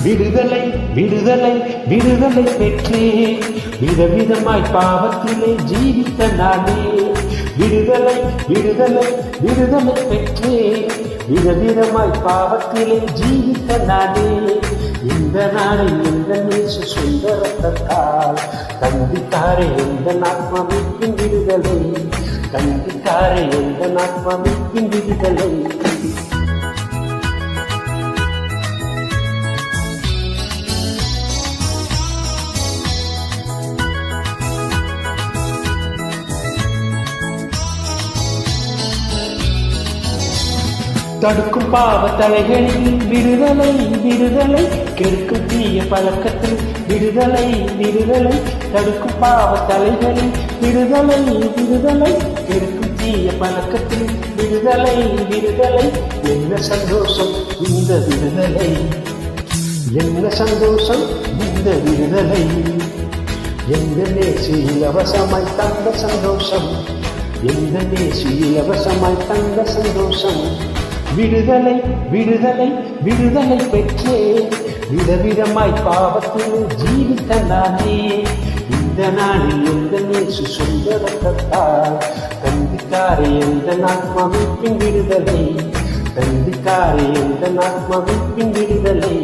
விடுதலை விடுதலை விடுதலை பெற்றேன், விதவிதமாய் பாவத்திலே ஜீவித்த நானே. விடுதலை விடுதலை விடுதலை பெற்றேன், விதவிதமாய் பாவத்திலே ஜீவித்த நானே. இந்த நாளை எந்த நேசு சொந்த ரத்தத்தால் தந்தித்தாரே எந்த ஆத்மாவிற்கின் விடுதலை, தந்தித்தாரே எந்த ஆத்மாவிற்கின் விடுதலை. தடுக்கும் பாவ தலைகளில் விடுதலை விடுதலை, கெடுக்கும் தீய பழக்கத்தில் விடுதலை விடுதலை. தடுக்கும் பாவ தலைகளில் விடுதலை விடுதலை, கெடுக்கும் தீய பழக்கத்தில் விடுதலை விடுதலை. என்ன சந்தோஷம் இந்த விடுதலை, என்ன சந்தோஷம் இந்த விடுதலை. எந்த நேசு இலவசமாய் தந்த சந்தோஷம், எந்த நேசு இலவசமாய் தந்த சந்தோஷம். விடுதலை விடுதலை விடுதலை பெற்றேன், விதவிதமாய் பாவத்தில் ஜீவித்த நானே. இந்த நாளில் எந்த நேசு சொந்த ரத்தத்தால் தந்தித்தாரே எந்த ஆத்மாவிற்கின் விடுதலை, தந்தித்தாரே எந்த ஆத்மாவிற்கின் விடுதலை.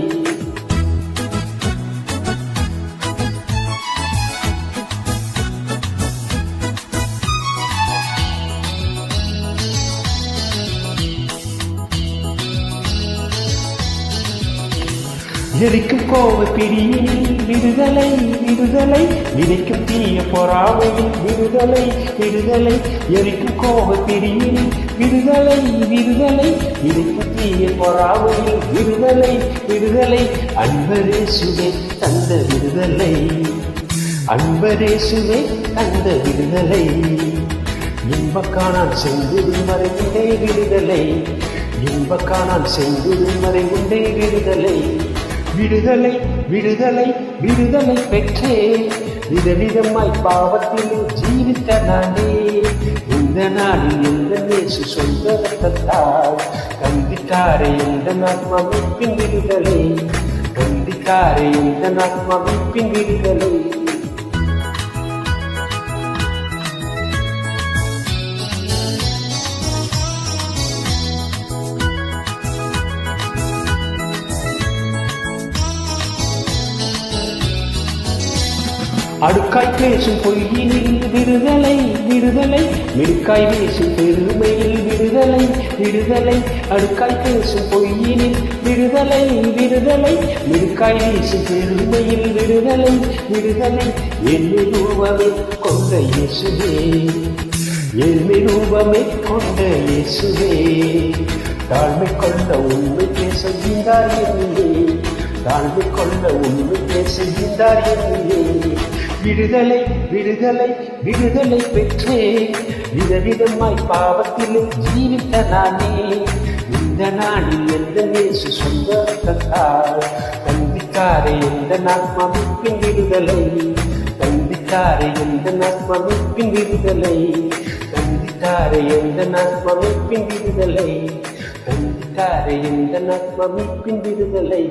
எரிக்கும் கோவ பிரியில் விடுதலை விடுதலை, விதைக்கும் தீய பொறாமையில் விடுதலை விடுதலை. எரிக்கும் கோவ பிரியில் விடுதலை விடுதலை, விதைக்கும் தீய பொறாமையில் விடுதலை விடுதலை. அன்பரேசுவே தந்த விடுதலை, அன்பரேசுவே தந்த விடுதலை. இன்பக்கானான் செந்திடும் வரை உண்டே விடுதலை, இன்பக்கானான் செந்திடும் வரை உண்டே விடுதலை. விடுதலை விடுதலை விடுதலை பெற்றேன், விதவிதமாய் பாவத்திலே ஜீவித்த நானே. இந்த நாளில் எந்த நேசு சொந்த ரத்தத்தால் தந்தித்தாரே எந்த ஆத்மாவிற்கின் விடுதலை, தந்தித்தாரே எந்த ஆத்மாவிற்கின் விடுதலை. அடுக்காய் பேசும் பொய்யினில் விடுதலை விடுதலை, மிடுக்காய் பேசும் பெருமையில் விடுதலை விடுதலை. அடுக்காய் பேசும் பொய்யினில் விடுதலை விடுதலை, மிடுக்காய் பேசும் பெருமையில் விடுதலை விடுதலை. எண்ணி ரூபமே கொண்ட இயேசுவே, எண்ணி ரூபமே கொண்ட இயேசுவே. தாழ்மை கொண்ட உண்மை பேசுகின்றார் என்னே, தாழ்மை கொண்ட உண்மை பேசுகின்றார் என்னே. விடுதலை விடுதலை விடுதலை பெற்றேன், விதவிதமாய் பாவத்திலே ஜீவித்த நானே. இந்த நாளில் எந்த நேசு சொந்த ரத்தத்தால் தந்தித்தாரே எந்த ஆத்மாவிற்கின் விடுதலை, தந்தித்தாரே எந்த ஆத்மாவிற்கின் விடுதலை, தந்தித்தாரே எந்த ஆத்மாவிற்கின் விடுதலை, தந்தித்தாரே எந்த ஆத்மாவிற்கின் விடுதலை.